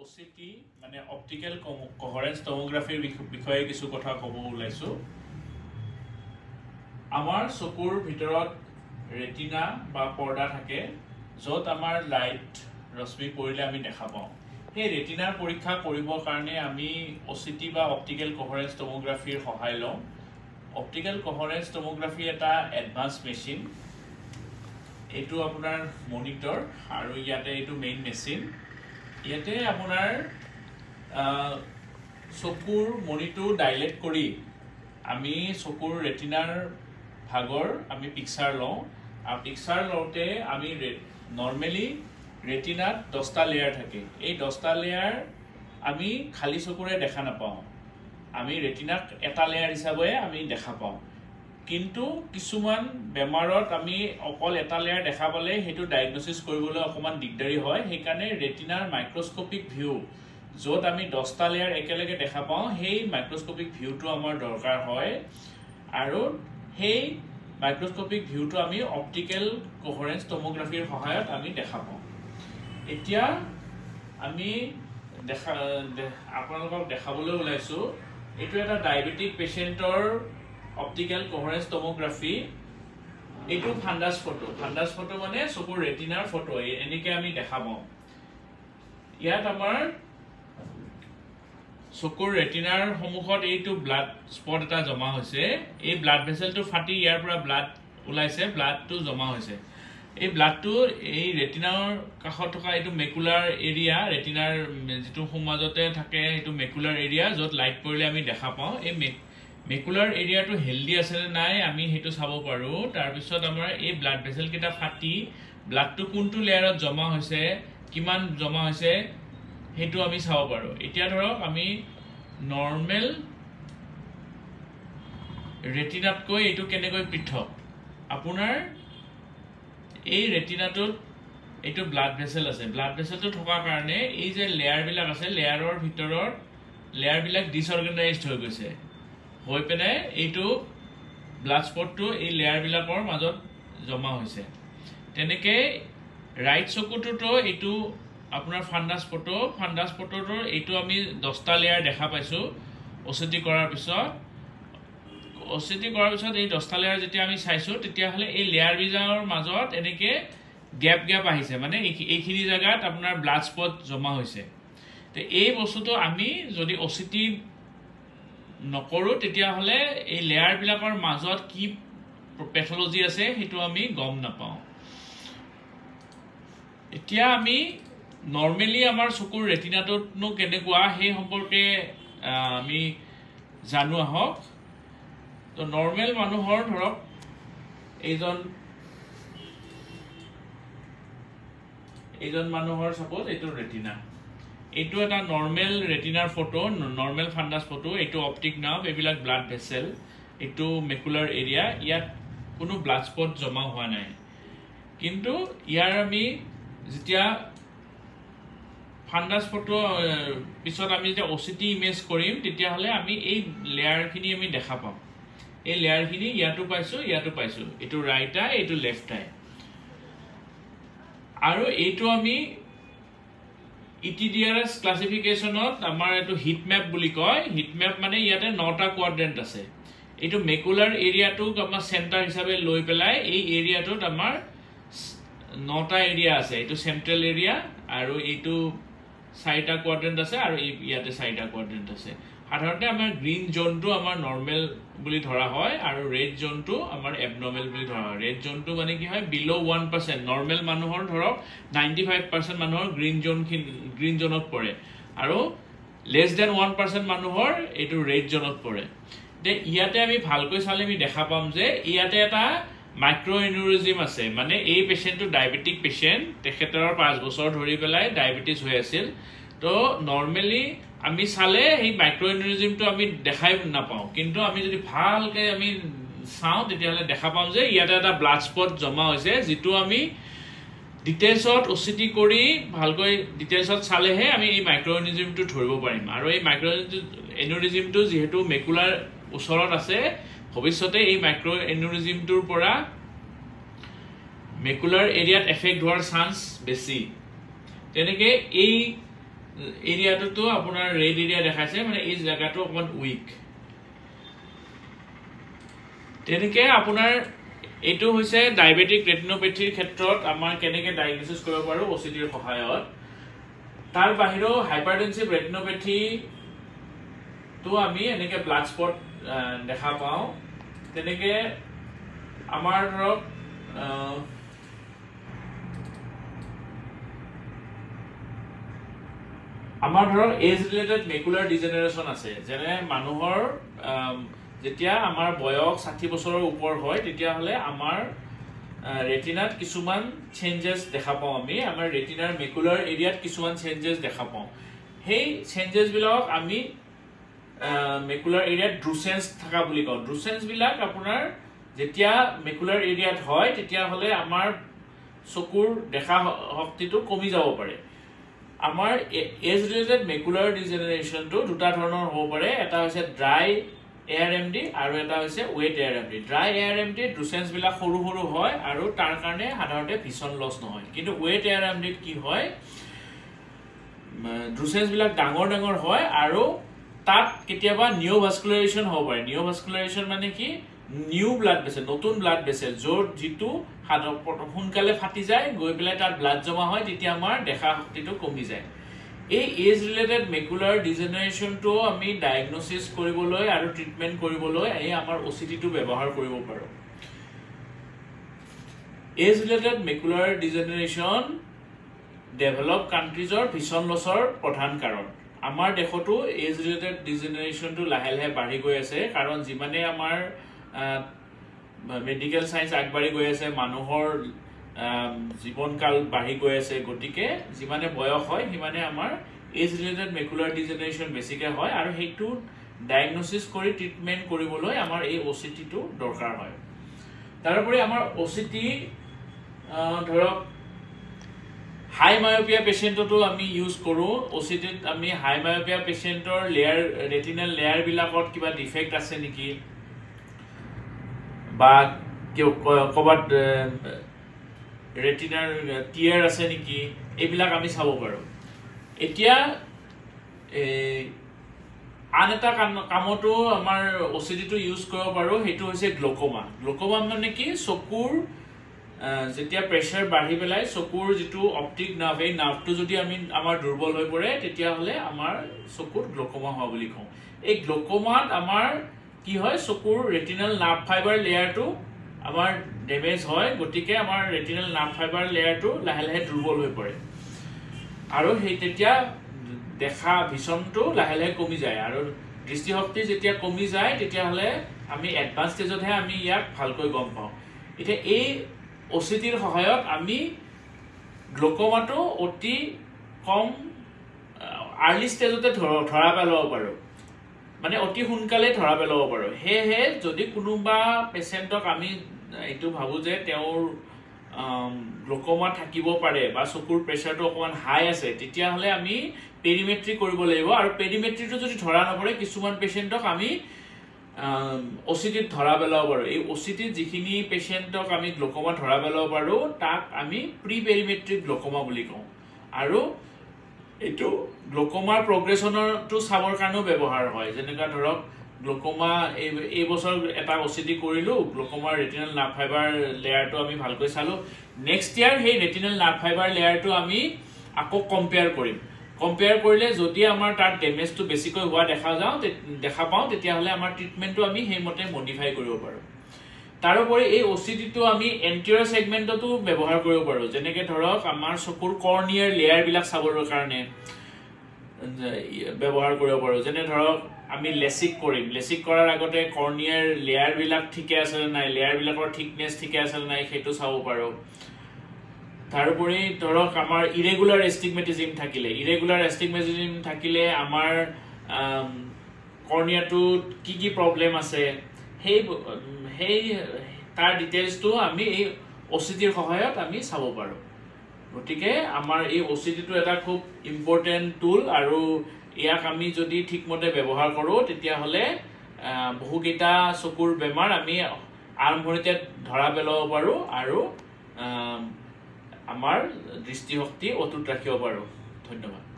OCT মানে optical কোহেৰেন্স টমোগ্ৰাফিৰ বিষয়ে কিছু কথা ক'ব ওলাইছো আমাৰ চকুৰ ভিতৰত ৰেটিনা বা পৰ্দা থাকে য'ত আমাৰ লাইট ৰশ্মি পৰিলে আমি দেখা পাওঁ এই ৰেটিনাৰ পৰীক্ষা কৰিবৰ কাৰণে আমি OCT বা অপটিক্যাল কোহেৰেন্স টমোগ্ৰাফিৰ সহায় লওঁ অপটিক্যাল কোহেৰেন্স টমোগ্ৰাফি এটা এডভান্স মেচিন এটো আপোনাৰ মনিটৰ আৰু ইয়াতে এটো মেইন মেচিন ইয়াতে আপোনাৰ চকুৰ মনিটো ডাইলেট কৰি আমি চকুৰ ৰেটিনাৰ ভাগৰ আমি পিকচাৰ লওঁ আৰু পিকচাৰ লওঁতে আমি নৰমালি ৰেটিনাত 10টা লেয়াৰ থাকে এই 10টা লেয়াৰ আমি খালি চকুৰে দেখা নাপাওঁ আমি ৰেটিনাক এটা লেয়াৰ হিচাপে আমি দেখা পাওঁ কিন্তু কিছুমান বেমাৰত আমি অকল এটা লেয়াৰ দেখা পালে হেতু ডায়াগনোসিস কৰিবলৈ অকমান দিগদাৰি হয় হেকাৰণে ৰেটিনাৰ মাইক্ৰোস্কোপিক ভিউ য'ত আমি 10টা লেয়াৰ একেলগে দেখা পাওঁ হেই মাইক্ৰোস্কোপিক ভিউটো আমাৰ দৰকাৰ হয় আৰু হেই মাইক্ৰোস্কোপিক ভিউটো আমি অপটিক্যাল কোহেৰেন্স টমোগ্ৰাফিৰ সহায়ত আমি দেখা পাওঁ এতিয়া আমি আপোনালোকক দেখাবলৈ ওলাইছো এটো এটা ডায়াবেটিক পেশেন্টৰ অপটিক্যাল কোহেৰেন্স টমোগ্ৰাফি এটো ফান্ডাস ফটো মানে চকুৰ ৰেটিনাৰ ফটো এনেকে আমি দেখা পাওঁ ইয়াত আমাৰ চকুৰ ৰেটিনাৰ সন্মুখত এইটো ব্লাড স্পট এটা জমা হৈছে এই ব্লাড ভেসেলটো ফাটি ইয়াৰ পৰা ব্লাড ওলাইছে ব্লাডটো জমা হৈছে এই ব্লাডটো এই ৰেটিনাৰ কাষত থকা এইটো মেকুলাৰ এৰিয়া ৰেটিনাৰ যেটো সমাজতে থাকে এইটো মেকুলাৰ এৰিয়া য'ত লাইট পৰিলে আমি দেখা পাওঁ এই মেকুলাৰ এৰিয়াটো হেলদি আছে নে নাই আমি হেতু চাব পাৰো তাৰ পিছত আমাৰ এই ব্লাড ভেসেল কিটা ফাটি ব্লাডটো কোনটো লেয়াৰত জমা হৈছে কিমান জমা হৈছে হেতু আমি চাব পাৰো এতিয়া ধৰক আমি নৰমাল ৰেটিনাতকৈ এটো কেনেকৈ পৃথক আপোনাৰ এই ৰেটিনাটোত এটো ব্লাড ভেসেল আছে ব্লাড ভেসেলটো থকা কাৰণে এই যে লেয়াৰ বিলাক আছে লেয়াৰৰ ভিতৰত লেয়াৰ বিলাক ডিসঅৰ্গানাইজড হৈ গৈছে হৈ পেনে এইটো ব্লাড স্পটটো এই লেয়াৰ বিলাকৰ মাজত জমা হৈছে তেনেকে ৰাইট চকুটোটো এইটো আপোনাৰ ফান্ডাস ফটোৰ এইটো আমি 10টা লেয়াৰ দেখা পাইছো OCT কৰাৰ পিছত এই 10টা লেয়াৰ যেতিয়া আমি চাইছো তেতিয়া হলে এই লেয়াৰ বিজাৰৰ মাজত এনেকে গ্যাপ আহিছে মানে এইখিনি জায়গাত আপোনাৰ ব্লাড স্পট জমা হৈছে তে এই বস্তুটো আমি যদি OCT নকৰো তেতিয়া হলে এই লেয়াৰ বিলাকৰ মাজত কি পেথলজি আছে হেতু আমি গম নাপাওঁ এতিয়া আমি নরমালি আমাৰ চকুৰ ৰেটিনাটোনো কেনেকুৱা হে সম্পৰ্কে আমি জানো আহক তো নৰমাল মানুহৰ ধৰক এইজন মানুহৰ সাপোজ এইটো ৰেটিনা এইটো এটা নৰমাল ৰেটিনাৰ ফটো নৰমাল ফান্ডাস ফটো এইটো অপটিক নাৰ্ভ এবিলাক ব্লাড ভেসেল এইটো মেকুলাৰ এৰিয়া ইয়াত কোনো ব্লাড স্পট জমা হোৱা নাই কিন্তু ইয়াৰ আমি যেতিয়া ফান্ডাস ফটো পিছত আমি যে OCT ইমেজ কৰিম তেতিয়া হলে আমি এই লেয়াৰখিনি আমি দেখা পাম এই লেয়াৰখিনি ইয়াটো পাইছো এটো ৰাইট আই এটো লেফট আই আৰু এইটো আমি ETDRS ক্লাসিফিকেশনত আমাৰ এটো হিট ম্যাপ বুলি কয় হিট ম্যাপ মানে ইয়াতে 9টা কোয়াড্ৰেন্ট আছে এটো মেকুলাৰ এৰিয়াটো আমাৰ সেন্টাৰ হিচাপে লৈ পেলাই এই এৰিয়াটোত আমাৰ 9টা এৰিয়া আছে এটো সেন্ট্ৰেল এৰিয়া আৰু এইটো 4টা কোয়াড্ৰেন্ট আছে আৰু ইয়াতে 4টা কোয়াড্ৰেন্ট আছে সাধাৰণতে আমাৰ গ্ৰীন জোনটো আমাৰ নৰমাল বুলি ধৰা হয় আৰু ৰেড জোনটো আমাৰ এবনৰ্মেল বুলি ধৰা হয় ৰেড জোনটো মানে কি হয় বিলো 1% নৰমাল মানুহৰ ধৰক 95% মানুহৰ গ্ৰীন জোনত পৰে আৰু লেস দেন 1% মানুহৰ এটো ৰেড জোনত পৰে তে ইয়াতে আমি ভালকৈ চালে আমি দেখা পাম যে ইয়াতে এটা মাইক্ৰো এনুৰিজম আছে মানে এই পেশেন্টটো ডায়াবেটিক পেশেন্ট তেখেতৰ 5 বছৰ ধৰি পেলাই ডায়াবেটিস হৈ আছিল তো নৰমালি আমি চালে এই মাইক্ৰো এনুৰিজমটো আমি দেখাই নাপাওঁ কিন্তু আমি যদি ভালকে আমি চাওঁ তেতিয়া হলে দেখা পাম যে ইয়াতে এটা ব্লাড স্পট জমা হৈছে যেটো আমি ডিটেইলছত OCT কৰি ভালকৈ ডিটেইলছত চালেহে আমি এই মাইক্ৰো এনুৰিজমটো ধৰিব পাৰিম আৰু এই মাইক্ৰো এনুৰিজমটো যেহেতু মেকুলাৰ ওচৰত আছে ভৱিষ্যতে এই মাইক্ৰো এনুৰিজমটোৰ পৰা মেকুলাৰ এৰিয়াত এফেক্ট হোৱাৰ চান্স বেছি তেনেকে এই এৰিয়াটোতো আপোনাৰ ৰেড এৰিয়া দেখাইছে মানে এই জায়গাটো অকমান উইক তেনেকে আপোনাৰ এইটো হৈছে ডায়াবেটিক ৰেটিনোপেথিৰ ক্ষেত্ৰত আমাৰ কেনেকে ডায়াগনোসিস কৰিব পাৰো ওচিটিৰ সহায়ত তাৰ বাহিৰেও হাইপাৰটেনসিভ ৰেটিনোপেথি তো আমি এনেকে ব্লাড স্পট দেখা পাও তেনেকে আমাৰ ধৰক এজ ৰিলেটেড মেকুলাৰ ডিজেনাৰেশন আছে যেনে মানুহৰ যেতিয়া আমাৰ বয়স 60 বছৰৰ ওপৰ হয় তেতিয়া হলে আমাৰ ৰেটিনাত কিছুমান চেঞ্জেস দেখা পাও আমি আমাৰ ৰেটিনাৰ মেকুলাৰ এৰিয়াত কিছুমান চেঞ্জেস দেখা পাও সেই চেঞ্জেস বিলাক আমি মেকুলাৰ এৰিয়াত ড্ৰুসেন্স থাকা বুলি কওঁ ড্ৰুসেন্স বিলাক আপোনাৰ যেতিয়া মেকুলাৰ এৰিয়াত হয় তেতিয়া হলে আমাৰ চকুৰ দেখা শক্তিটো কমি যাব পাৰে আমাৰ এজ ৰিলেটেড মেকুলাৰ ডিজেনাৰেশনটো দুটা ধৰণৰ হ'ব পাৰে এটা হৈছে ড্ৰাই ARMD আৰু এটা হৈছে ওয়েট ARMD ড্ৰাই ARMD ড্ৰুসেন্স বিলাক সৰু সৰু হয় আৰু তাৰ কাৰণে সাধাৰণতে ভিজন লস নহয় কিন্তু ওয়েট ARMD কি হয় ড্ৰুসেন্স বিলাক ডাঙৰ ডাঙৰ হয় আৰু তাত কেতিয়াবা নিওভাস্কুলাৰেশন হ'ব পাৰে নিওভাস্কুলাৰেশন মানে কি নিউ ব্লাড ভেসেল নতুন ব্লাড ভেসেল য'ত যিটো সোনকালে ফাটি যায় গৈ পেলাই তাত ব্লাড জমা হয় তেতিয়া আমাৰ দেখা শক্তিটো কমি যায় এই এজ ৰিলেটেড মেকুলাৰ ডিজেনাৰেশনটো আমি ডায়াগনোসিস কৰিবলৈ আৰু ট্ৰিটমেন্ট কৰিবলৈ এই আমাৰ ওচিটিটো ব্যৱহাৰ কৰিব পাৰো age related macular degeneration develop কান্ট্ৰিজৰ ভিজন লসৰ প্ৰধান কাৰণ আমাৰ দেশতো এজ ৰিলেটেড ডিজেনাৰেশনটো লাহে লাহে বাঢ়ি গৈ আছে কাৰণ যিমানে আমাৰ মেডিকেল সায়েন্স আগবাঢ়ি গৈ আছে মানুহৰ জীবনকাল বাঢ়ি গৈ আছে গতিকে যিমানে বয়স হয় সিমানে আমাৰ এজ ৰিলেটেড মেকুলাৰ ডিজেনাৰেশন বেছিকে হয় আৰু হেতু ডায়াগনোসিস কৰি ট্ৰিটমেন্ট কৰিবলৈ আমাৰ এই ওচিটিটো দৰকাৰ হয় তাৰোপৰি আমাৰ ওচিটি ধৰক হাই মায়োপিয়া পেশেন্টটো আমি ইউজ কৰো ওচিটিত আমি হাই মায়োপিয়া পেশেন্টৰ লেয়াৰ ৰেটিনাল লেয়াৰ বিলাকত কিবা ডিফেক্ট আছে নেকি বা কবাত ৰেটিনাৰ টিয়াৰ আছে নেকি এইবিলাক আমি চাব পাৰো এতিয়া আন এটা কামতো আমাৰ ওচিটিটো ইউজ কৰিব পাৰো হেতু হৈছে গ্লুকোমা গ্লুকোমা মানে কি চকুৰ যেতিয়া প্ৰেসাৰ বাঢ়ি পেলাই চকুৰ যেটো অপটিক নাৰ্ভ এই নাৰ্ভটো যদি আমি আমাৰ দুৰ্বল হৈ পৰে তেতিয়া হলে আমাৰ চকুৰ গ্লুকোমা হয় বুলি কওঁ এই গ্লুকোমাত আমাৰ কি হয় চকুৰ ৰেটিনাল নাৰ্ভ ফাইবাৰ লেয়াৰটো আমাৰ ড্যামেজ হয় গটিকে আমাৰ ৰেটিনাল নাৰ্ভ ফাইবাৰ লেয়াৰটো লাহে লাহে দুৰ্বল হৈ পৰে আৰু সেই তেতিয়া দেখা ভিজনটো লাহে লাহে কমি যায় আৰু দৃষ্টিশক্তি যেতিয়া কমি যায় তেতিয়া হলে আমি এডভান্স ষ্টেজতহে আমি ইয়াক ভালকৈ গম পাওঁ এতিয়া এই ওচিটিৰ সহায়ত আমি গ্লুকোমাটো অতি কম আৰ্লি ষ্টেজতে ধৰা পেলাব পাৰো মানে অতি সোনকালে ধৰা পেলাব পাৰো হেহে যদি কোনোবা পেশেন্টক আমি এইটো ভাবো যে তেওঁৰ গ্লুকোমা থাকিব পাৰে বা চকুৰ প্ৰেসাৰটো অকমান হাই আছে তেতিয়া হলে আমি পেৰিমেট্ৰি কৰিব লাগিব আৰু পেৰিমেট্ৰিটো যদি ধৰা নপৰে কিছুমান পেশেন্টক আমি ওচিটিত ধৰা পেলাব পাৰো এই ওচিটিত যিখিনি পেশেন্টক আমি গ্লুকোমা ধৰা পেলাব পাৰো তাক আমি প্ৰি পেৰিমেট্ৰিক গ্লুকোমা বুলি কওঁ আৰু এটো গ্লুকোমাৰ প্ৰগ্ৰেছনটো চাবৰ কাৰণেও ব্যৱহাৰ হয় যেনেকা ধৰক গ্লুকোমা এই বছৰ এটা ওচিটি কৰিলো গ্লুকোমাৰ ৰেটিনাল নাৰ্ভ ফাইবাৰ লেয়াৰটো আমি ভালকৈ চালো নেক্সট ইয়াৰ সেই ৰেটিনাল নাৰ্ভ ফাইবাৰ লেয়াৰটো আমি আকৌ কম্পেয়াৰ কৰিম কম্পেয়াৰ কৰিলে যদি আমাৰ তাত ড্যামেজটো বেছিকৈ হোৱা দেখা পাওঁ তেতিয়া হলে আমাৰ ট্ৰিটমেন্টটো আমি হেমতে মডিফাই কৰিব পাৰো তাৰোপৰি এই ওচিটিটো আমি এন্টিৰিয়ৰ সেগমেন্টতো ব্যৱহাৰ কৰিব পাৰো যেনেকে ধৰক আমাৰ চকুৰ কৰ্নিয়াৰ লেয়াৰ বিলাক চাবৰ কাৰণে ব্যৱহাৰ কৰিব পাৰো যেনে ধৰক আমি লেসিক কৰিম লেসিক কৰাৰ আগতে কৰ্নিয়াৰ লেয়াৰ বিলাক ঠিকে আছে নাই লেয়াৰ বিলাকৰ থিকনেস ঠিকে আছে নাই হেতু চাব পাৰো তাৰোপৰি ধৰক আমাৰ ইৰেগুলাৰ এস্টিগমেটিজম থাকিলে আমাৰ কৰ্নিয়াটো কি প্ৰবলেম আছে সেই তাৰ ডিটেইলছটো আমি এই ওচিটিৰ সহায়ত আমি চাব পাৰো গটিকে আমাৰ এই ওচিটিটো এটা খুব ইম্পৰ্টেন্ট টুল আৰু ইয়াক আমি যদি ঠিকমতে ব্যৱহাৰ কৰো তেতিয়া হলে বহুকেইটা চকুৰ বেমাৰ আমি আৰম্ভণিতে ধৰা পেলাব পাৰো আৰু আমাৰ দৃষ্টিশক্তি অটুট ৰাখিব পাৰো ধন্যবাদ